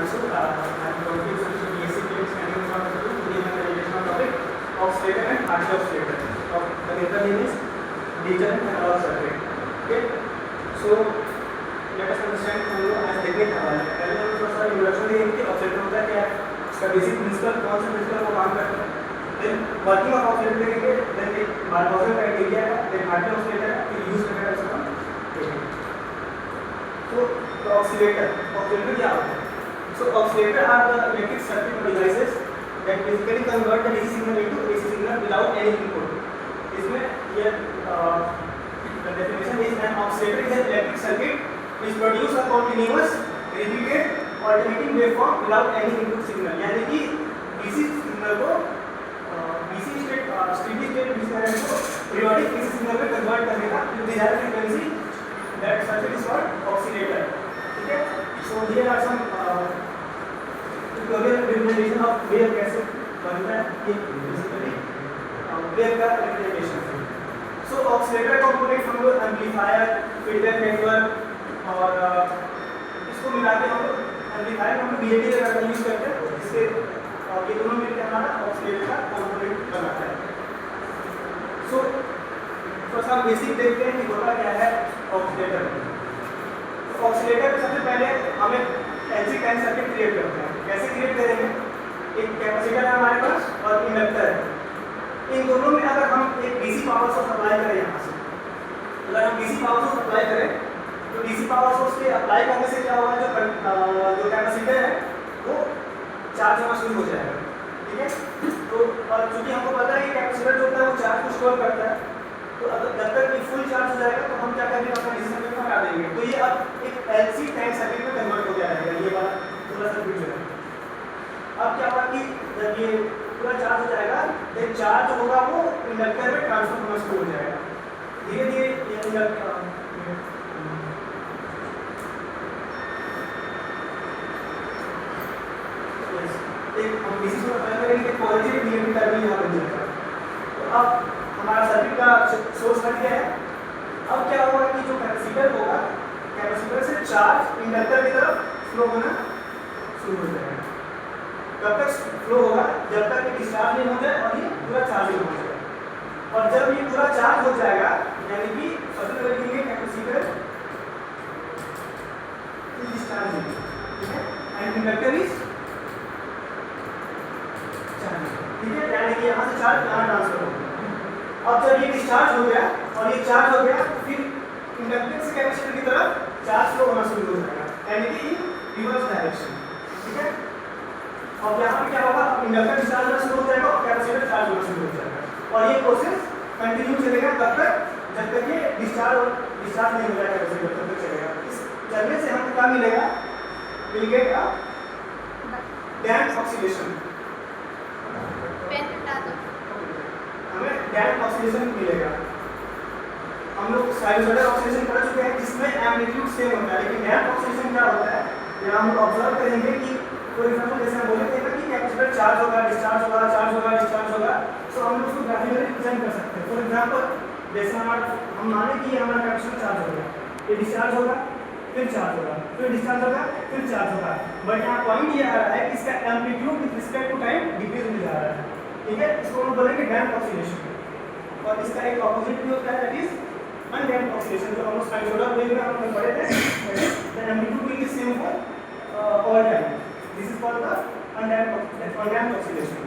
so I'm going to switch to basic understanding of the presentation topic oscillator and Hartley oscillator. The paper name is digital and analog circuit. Okay, so let us understand हम लोग आज देखने जा रहे हैं. पहले हम थोड़ा सा इंट्रोडक्शन देंगे कि ऑसिलेटर होता है क्या है, इसका बेसिक प्रिंसिपल कौन सा प्रिंसिपल वो काम करता है, देन वर्किंग ऑफ ऑसिलेटर देखेंगे, देन एक बारबॉसन क्राइटेरिया है, देन हार्टली ऑसिलेटर है, फिर यूज करके उसका हम देखेंगे. तो ऑसिलेटर क्या होता है? So oscillator are the electric circuit devices that basically convert the DC signal into AC signal without any input. इसमें ये the definition is an oscillator is an electric circuit which produce a continuous repeated alternating waveform without any input signal. यानी कि DC signal को DC steady state DC current को periodic AC signal में convert करने का desired frequency that circuit is called oscillator. ठीक है? So here are some representation of wave कैसे बनता है ये बेसिकली wave का representation. So oscillator component हम लोग एम्पलीफायर, फीडबैक नेटवर्क और इसको मिला के हम लोग एम्पलीफायर हम लोग BJT का यूज करते हैं, जिससे ये दोनों मिलकर हमारा ऑसिलेटर का कंपोनेंट बनाता है. So थोड़ा सा बेसिक देखते हैं कि होता क्या है ऑसिलेटर. ऑसिलेटर में सबसे पहले हमें LC टाइम सर्किट क्रिएट करते हैं. कैसे क्रिएट करेंगे? एक कैपेसिटर है हमारे पास और इंडक्टर है. इन दोनों में अगर हम एक DC पावर सोर्स अप्लाई करें, यहाँ से अगर हम DC पावर सोर्स अप्लाई करें तो DC पावर सोर्स के अप्लाई करने से क्या होगा, जो कैपेसिटर है वो चार्ज होना शुरू हो जाएगा. ठीक है? तो और चूंकि हमको पता है कि कैपेसिटर जो होता है वो चार्ज को स्टोर करता है, तो अगर जब तक ये फुल चार्ज हो जाएगा तो हम क्या करेंगे, अपना DC सर्किट में हटा देंगे. तो ये अब एक LC टाइम सर्किट में कन्वर्ट हो जाएगा. ये वाला पूरा सर्किट जो है अब क्या होगा कि जब ये पूरा चार्ज हो जाएगा तो चार्ज होगा वो इंडक्टर में ट्रांसफर होना शुरू हो जाएगा. धीरे धीरे ये इंडक्टर एक हम DC में अप्लाई करेंगे पॉजिटिव नेगेटिव टर्मिनल यहाँ बन जाएगा. तो अब हमारा सर्किट का सोर्स बन गया है. अब क्या होगा कि जो कैपेसिटर होगा, कैपेसिटर से चार्ज इंडक्टर की तरफ फ्लो होना शुरू हो जाएगा. कब तक फ्लो होगा? जब तक ये डिस्चार्ज नहीं हो जाए और ये पूरा चार्ज हो जाए. और जब ये पूरा चार्ज हो जाएगा, यानी कि सबसे पहले लिखेंगे कैपेसिटर इज डिस्चार्जिंग, ठीक है, एंड इंडक्टर इज चार्जिंग. ठीक है, यानी कि यहाँ से चार्ज यहाँ ट्रांसफर हो गया. अब जब ये डिस्चार्ज हो गया और ये चार्ज हो गया, फिर इंडक्टर से कैपेसिटर की तरफ चार्ज फ्लो होना शुरू हो जाएगा, यानी कि रिवर्स डायरेक्शन. ठीक है? और यहाँ पे क्या होगा, इंडक्टर डिस्चार्ज होना शुरू हो जाएगा और कैपेसिटर चार्ज होना शुरू हो जाएगा. और ये प्रोसेस कंटिन्यू चलेगा तब तक जब तक ये डिस्चार्ज नहीं हो जाएगा, कैपेसिटर तब तक चलेगा. इस चलने से हमको क्या मिलेगा? Will get a damped oscillation. हमें डैम्प्ड ऑसिलेशन मिलेगा. हम लोग साइनसॉइडल ऑसिलेशन पढ़ चुके हैं जिसमें एम्पलीट्यूड सेम होता है, लेकिन डैम्प्ड ऑसिलेशन क्या होता है, यहाँ हम ऑब्जर्व करेंगे कि फॉर एग्जांपल जैसे हम बोले थे कि कैपेसिटर चार्ज होगा, डिस्चार्ज होगा, चार्ज होगा, डिस्चार्ज होगा, तो हम लोग उसको ग्राफिकली रिप्रेजेंट कर सकते हैं. फॉर एग्जांपल जैसे हम माने कि हमारा कैपेसिटर चार्ज हो गया, ये डिस्चार्ज होगा, फिर चार्ज होगा, फिर डिस्चार्ज होगा, फिर चार्ज होगा. बट यहाँ पॉइंट ये आ रहा है कि इसका amplitude with respect to time decrease हो जा रहा है. ठीक है, इसको हम बोलेंगे डैम्प्ड ऑसिलेशन. और इसका एक ऑपोजिट भी होता है, दैट इज अनडैम्प्ड ऑसिलेशन, जो हम लोग साइनसॉइडल वेव में हमने पढ़े थे. The amplitude will be same for all time. This is called the undamped oscillation.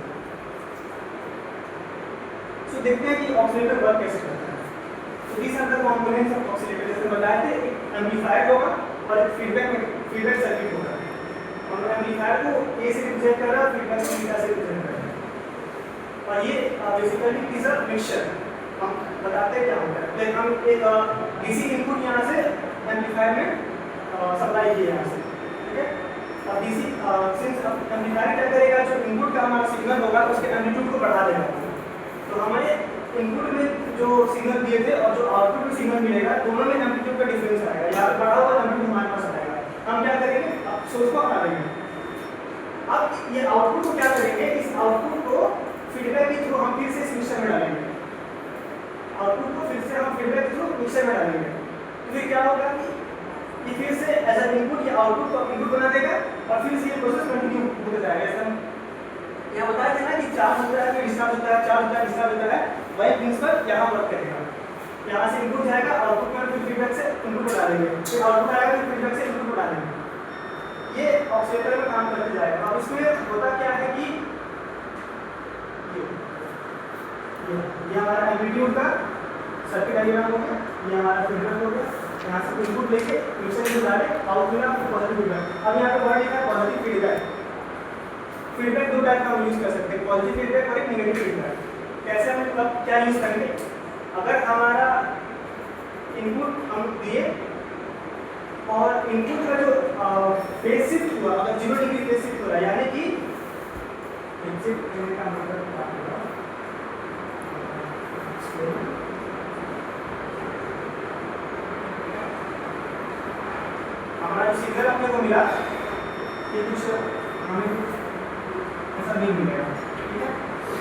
So देखते हैं कि ऑसिलेटर वर्क कैसे करता है. So these are the components of oscillator. जैसे बताए थे, एक एम्पलीफायर होगा और एक फीडबैक सर्किट होगा. और एम्पलीफायर को A से रिप्रेजेंट कर रहा है, फीडबैक को बीटा से रिप्रेजेंट कर रहा है. और ये बेसिकली इज अ मिक्सचर. हम बताते हैं क्या होता है. लाइक हम एक DC इनपुट यहाँ से एम्पलीफायर में सप्लाई किए यहाँ से. ठीक है, अब DC सिंस एम्पलीफायर क्या करेगा, जो इनपुट का हमारा सिग्नल होगा उसके एम्पलीट्यूड को बढ़ा देगा. तो हमारे इनपुट में जो सिग्नल दिए थे और जो आउटपुट में सिग्नल मिलेगा, दोनों में एम्पलीट्यूड का डिफरेंस आएगा. यहाँ पे बढ़ा हुआ एम्पलीट्यूड हमारे पास आएगा. हम क्या करेंगे, अब सोर्स को हटा देंगे. अब ये आउटपुट को क्या करेंगे, इस आउटपुट को फीडबैक के थ्रू हम फिर से इस मिक्सर में डालेंगे. आउटपुट को फिर से हम फीडबैक के थ्रू मिक्सर में डालेंगे. तो फिर क्या होगा कि ये फिर से एज अ इनपुट या आउटपुट को इनपुट बना देगा और फिर से ये प्रोसेस कंटिन्यू होता जाएगा। ऐसा यहाँ बताया था ना कि चार्ज होता है फिर डिस्चार्ज होता है, चार्ज होता है डिस्चार्ज होता है, वही प्रिंसिपल यहाँ वर्क करेगा। यहाँ से इनपुट जाएगा, आउटपुट में फिर फीडबैक से इनपुट को डालेंगे, फिर आउटपुट आएगा फिर फीडबैक से इनपुट को डालेंगे। ये ऑसिलेटर में काम करते जाएगा। अब इसमें होता क्या है कि ये हमारा एम्पलीट्यूड का सर्किट डायग्राम हो गया, ये हमारा फीडबैक हो गया। यहाँ से इनपुट लेके फिर से इनपुट डाले, आउटपुट में पॉजिटिव फीडबैक। अब यहाँ पे वर्ड लिखा है पॉजिटिव फीडबैक। फीडबैक दो टाइप का हम यूज कर सकते हैं, पॉजिटिव फीडबैक और एक नेगेटिव फीडबैक। कैसे हम मतलब क्या यूज करेंगे? अगर हमारा इनपुट हम दिए और इनपुट का जो फेज शिफ्ट हुआ, अगर 0 डिग्री फेज शिफ्ट हो रहा है, यानी कि एग्जिट करने का मतलब क्या होगा? हमारा सिग्नल अपने को मिला, ये कुछ हमें ऐसा नहीं मिलेगा, ठीक है?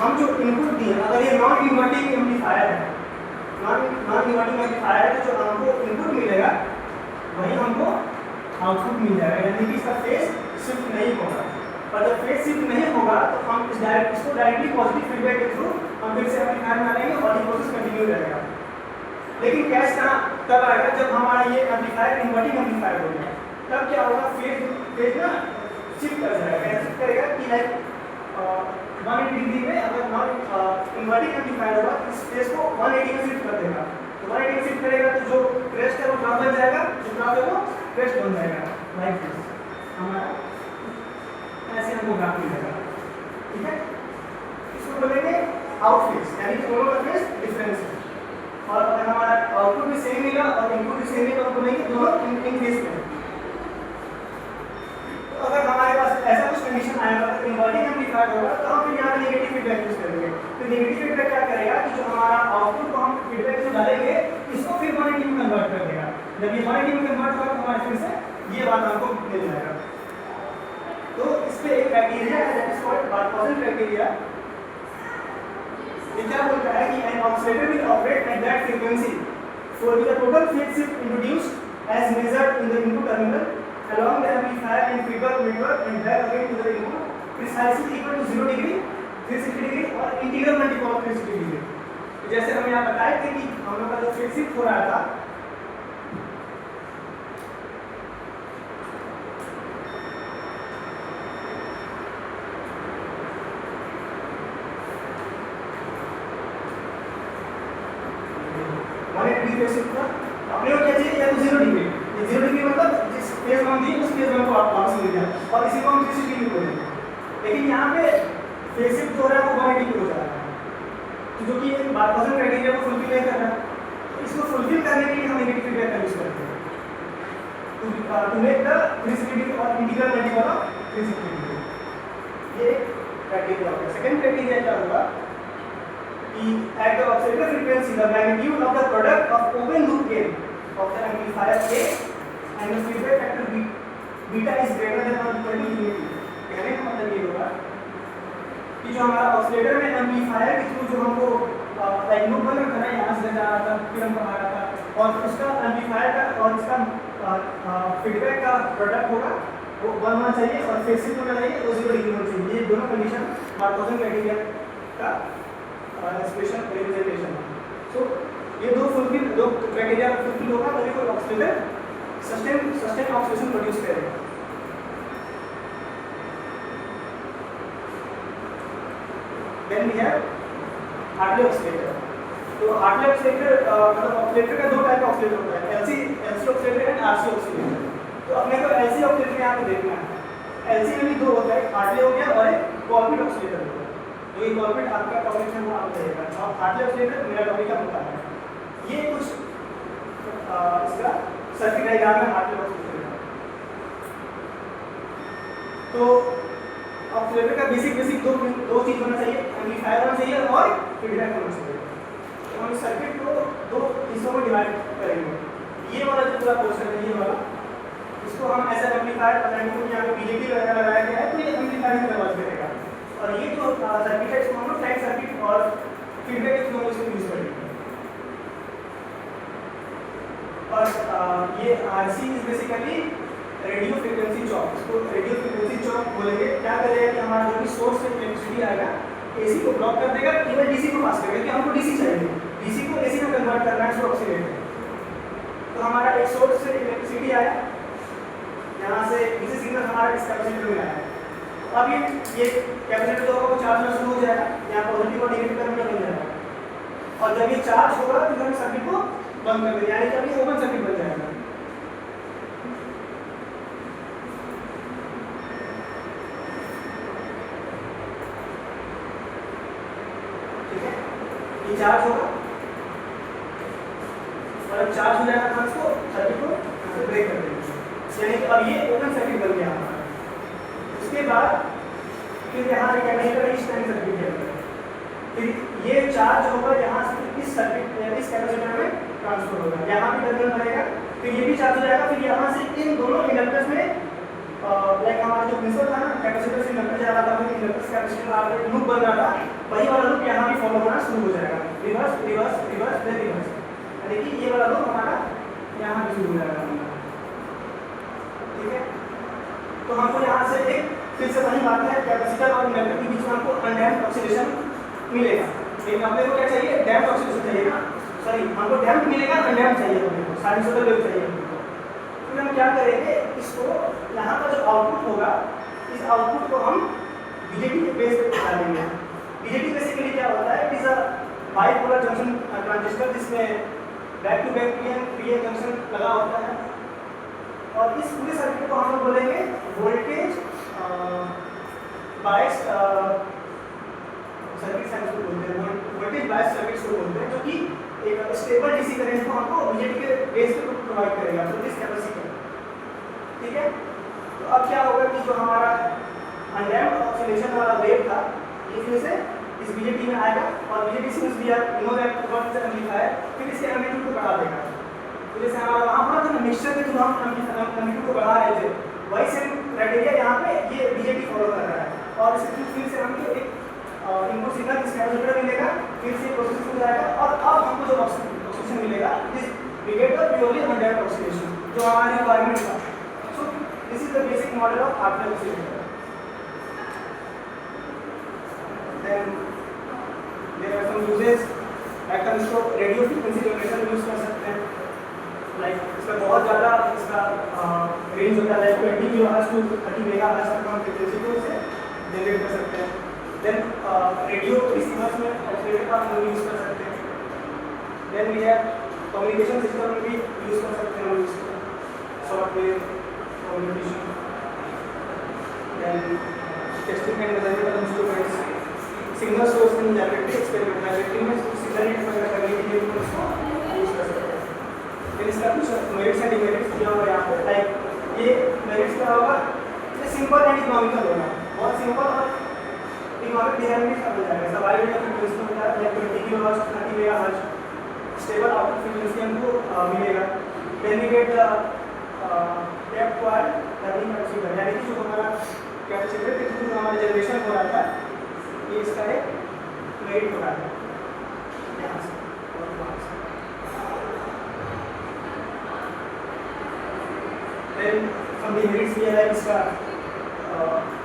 हम जो इनपुट दिए, अगर ये नॉन इन्वर्टिंग एम्पलीफायर है, नॉन इन्वर्टिंग एम्पलीफायर है, तो जो हमको इनपुट मिलेगा वही हमको आउटपुट मिल जाएगा, यानी कि इसका फेज शिफ्ट नहीं होगा। और जब फेज शिफ्ट नहीं होगा तो हम इसको डायरेक्टली पॉजिटिव फीडबैक के थ्रू हम फिर से एम्पलीफायर में डालेंगे और ये प्रोसेस कंटिन्यू रहेगा। लेकिन कैच कहाँ तब आएगा? जब हमारा ये एम्पलीफायर इन्वर्टिंग एम्पलीफायर हो गया, तब क्या होगा? फेज ना शिफ्ट कर जाएगा। कैसे शिफ्ट करेगा कि लाइक 180 डिग्री में अगर नॉन इन्वर्टिंग एम्पलीफायर होगा तो इस फेज को 180 में शिफ्ट कर देगा। तो 180 में शिफ्ट करेगा तो जो क्रेस्ट है वो ड्रॉप बन जाएगा, जो ड्रॉप है वो क्रेस्ट बन जाएगा। लाइक दिस हमारा ऐसे हमको ग्राफ मिलेगा, ठीक है? इसको बोलेंगे आउट फेज, यानी कि दोनों का फेज डिफरेंस है। और अगर हमारा आउटपुट भी सेम मिला और इनपुट भी सेम मिला तो बोलेंगे दोनों इन फेज में। तो अगर हमारे पास ऐसा कुछ कंडीशन आएगा तो इन्वर्टिंग एम्पलीफायर होगा तो हम फिर यहाँ पे नेगेटिव फीडबैक यूज करेंगे। तो नेगेटिव फीडबैक क्या करेगा कि जो हमारा आउटपुट को हम फीडबैक से डालेंगे इसको फिर 180 में कन्वर्ट कर देगा। जब ये 180 में कन्वर्ट होगा तो हमारे फिर से ये बात हमको मिल जाएगा। तो इस पे एक क्राइटेरिया है that is called Barkhausen criteria. ये क्या बोलता है कि an oscillator will operate at that frequency for the total phase shift introduced as measured in the input terminal along the amplifier and feedback network and back again to the input precisely equal to 0 degree, 360 degree और integral multiple of 360 degree। तो जैसे हम यहाँ बताए थे कि हम लोग का जो फेज शिफ्ट हो रहा था अपने को क्या चाहिए? या तो 0 डिग्री, ये 0 डिग्री मतलब जिस फेज हम दिए उस फेज में को आप वापस मिल जाए और इसी को हम 360 डिग्री बोलेंगे। लेकिन यहाँ पे फेज शिफ्ट हो रहा है वो 180 हो जा रहा है, तो जो कि बार्कहॉज़न क्राइटेरिया को फुलफिल नहीं कर रहा है। तो इसको फुलफिल करने के लिए हम नेगेटिव फीडबैक का यूज करते हैं टू मेक द 360 डिग्री और इंटीग्रल मल्टीपल ऑफ 360 डिग्री। ये क्राइटेरिया होगा। सेकंड क्राइटेरिया क्या होगा कि at the oscillator frequency the magnitude of the product of open loop gain of the amplifier A and the feedback factor beta is greater than or equal to unity। कहने का मतलब ये होगा कि जो हमारा ऑसिलेटर में एम्पलीफायर के थ्रू जो हमको लाइक लूप बन रहा था, यहाँ से जा रहा था फिर हमको आ रहा था और उसका एम्पलीफायर का और इसका फीडबैक का प्रोडक्ट होगा वो 1 होना चाहिए और फेज शिफ्ट होना चाहिए वो 0 डिग्री होना चाहिए। ये दोनों कंडीशन बार्कहॉज़न क्राइटेरिया का स्पेशल रिप्रेजेंटेशन। सो ये दो क्राइटेरिया फुलफिल होगा तभी कोई ऑसिलेटर सस्टेन ऑसिलेशन प्रोड्यूस करेगा। Then we have Hartley oscillator. तो हार्टले ऑसिलेटर मतलब ऑसिलेटर का दो टाइप का ऑसिलेटर होता है, LC oscillator and RC oscillator. तो अपने को एलसी ऑसिलेटर यहाँ पे देखना है। एलसी में भी दो होता है, हार्टले हो गया और एक कॉलपिट ऑसिलेटर होता है। तो ये कॉलपिट आपका टॉपिक है वो आप रहेगा और हार्टले ऑसिलेटर मेरा टॉपिक का होता है। ये कुछ इसका सर्किट डायग्राम में हार्टले ऑसिलेटर का। तो ऑसिलेटर का बेसिक दो चीज होना चाहिए, एम्पलीफायर होना चाहिए और फीडबैक होना चाहिए। तो हम सर्किट को दो हिस्सों में डिवाइड करेंगे। ये वाला जो पूरा पोर्शन है ये वाला, इसको हम ऐसा एम्पलीफायर बताएंगे क्योंकि यहाँ पे बीजेपी वगैरह लगाया गया है तो ये एम्पलीफायर की आवाज करेगा। और ये जो सर्किट है इसको हम लोग टाइप सर्किट और फीडबैक के थ्रू इसको यूज करेंगे। बट ये RC is basically radio frequency chalk, इसको रेडियो फ्रिक्वेंसी चॉक बोलेंगे। क्या करेगा कि हमारा जो भी सोर्स से इलेक्ट्रिसिटी आएगा AC को ब्लॉक कर देगा, केवल DC को पास करेगा, कि हमको DC चाहिए, DC को AC में कन्वर्ट करना है, इसको ऑक्सीडेट। तो हमारा एक सोर्स से इलेक्ट्रिसिटी आया, यहाँ से DC सिग्नल हमारा इस कैपेसिटर में आया। अब ये कैपेसिटर जो होगा वो चार्ज होना शुरू हो जाएगा, यहाँ पॉजिटिव और नेगेटिव टर्मिनल बन जाएगा, और जब ये चार्ज होगा तो हम सर्किट को बंद कर देंगे, यानी कि अभी ओपन सर्किट बन जाएगा। ठीक है, ये चार्ज होगा और जब चार्ज हो जाएगा तो इसको सर्किट को ब्रेक कर देंगे, यानी कि अब ये ओपन सर्किट बन गया हमारा। उसके बाद फिर यहाँ एक कैपेसिटर इस टाइम सर्किट है, फिर ये चार्ज होगा यहाँ से इस सर्किट इस कैपेसिटर में ट्रांसफर होगा, यहाँ भी टर्मिनल बनेगा, फिर ये भी चार्ज हो जाएगा, फिर यहाँ से इन दोनों इंडक्टर्स में लाइक हमारा जो प्रिंसिपल था ना, कैपेसिटर से इंडक्टर जा रहा था, फिर इंडक्टर से कैपेसिटर आ रहा लूप बन रहा था, वही वाला लूप यहाँ भी फॉलो होना शुरू हो जाएगा, reverse reverse reverse then reverse, यानी कि ये वाला लूप हमारा यहाँ भी शुरू हो जाएगा। ठीक है, तो हमको यहाँ से एक फिर से वही बात है, कैपेसिटर और इंडक्टर के बीच में हमको अनडैम्प्ड ऑक्सीडेशन मिलेगा, लेकिन अपने को क्या चाहिए, डैम्प्ड ऑक्सीडेशन चाहिए ना, सॉरी हमको डैम्प्ड मिलेगा, अनडैम्प्ड चाहिए अपने को, साइनसॉइडल वेव चाहिए हमको। फिर हम क्या करेंगे, इसको यहाँ का जो आउटपुट होगा, इस आउटपुट को हम बीजेटी के बेस पे डालेंगे। बीजेटी बेसिकली क्या होता है, it is a bipolar junction transistor जिसमें back to back PN junction लगा होता है, और इस पूरे सर्किट को हम लोग बोलेंगे वोल्टेज बायस सर्किट साइंस को बोलते हैं, वोल्टेज बायस सर्किट्स को बोलते हैं, जो कि एक स्टेबल डीसी करंट को हमको बीजेटी के बेस पे प्रोवाइड करेगा थ्रू दिस कैपेसिटर। ठीक है, तो अब क्या होगा कि जो हमारा अनडैम्प्ड ऑक्सीडेशन वाला वेव था, ये फिर से इस बीजेटी में आएगा, और BJT since we are know that what is amplifier, फिर इसके एम्पलीट्यूड को बढ़ा देगा। तो जैसे हमारा वहाँ पर था ना मिक्सचर के थ्रू हम एम्पलीट्यूड को बढ़ा रहे थे, वही सेम क्राइटेरिया यहाँ पे ये बीजेटी फॉलो कर रहा है, और इसके फिर से हमको एक इनपुट सिग्नल इस कैपेसिटर मिलेगा, फिर से प्रोसेस हो जाएगा, और अब हमको जो ऑक्सीडेशन मिलेगा this we get the purely undamped oscillation जो हमारी रिक्वायरमेंट था। So this is the basic model of Hartley oscillation. Then there are some uses, like हम इसको रेडियो फ्रीक्वेंसी जनरेशन यूज कर सकते हैं, लाइक इसका बहुत ज़्यादा इसका रेंज होता है, लाइक 20 किलोहर्ट्ज टू 30 मेगाहर्ट्ज तक हम फ्रीक्वेंसी को इसे जनरेट कर सकते हैं। देन रेडियो रिसीवर्स में ऑसिलेटर का हम यूज़ कर सकते हैं। Then we have communication system में भी यूज़ कर सकते हैं हम इसको, software communication, then testing and measurement instruments, signal source in laboratory experiment, laboratory में सिग्नल वगैरह करने के लिए भी उसको यूज़ कर सकते हैं। फिर इसका कुछ मेरिट्स एंड डिमेरिट्स दिया हुआ है यहाँ पे, लाइक ये मेरिट्स क्या होगा, ये सिंपल एंड इकोनॉमिकल होगा, बहुत सिंपल और इकोनॉमिक डिजाइन भी समझ जाएगा। सब वाइड रेंज फ्रीक्वेंसी होता है, like 20 kilohertz 30 megahertz stable output frequency हमको मिलेगा। Then we get the tap quad learning capacitor, यानी कि जो हमारा कैपेसिटर के थ्रू हमारा जनरेशन हो रहा था, ये इसका एक मेरिट हो रहा है यहाँ से और वहाँ से। Then from the merits we have इसका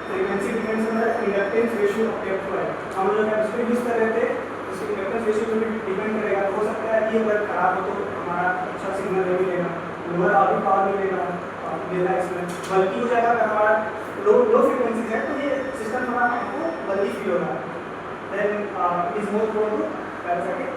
frequency depends on the inductance ratio of tap quad. हम लोग कैपेसिटर यूज कर रहे थे, उसके इंडक्टेंस रेशियो पे डिपेंड करेगा, हो सकता है कि अगर खराब हो तो हमारा अच्छा सिग्नल नहीं मिलेगा, लोअर आउटपुट पावर मिलेगा देगा इसमें, बल्कि हो जाएगा अगर हमारा लो फ्रीक्वेंसी है तो ये सिस्टम हमारा हमको बल्कि फील होगा। Then it is more prone to parasitic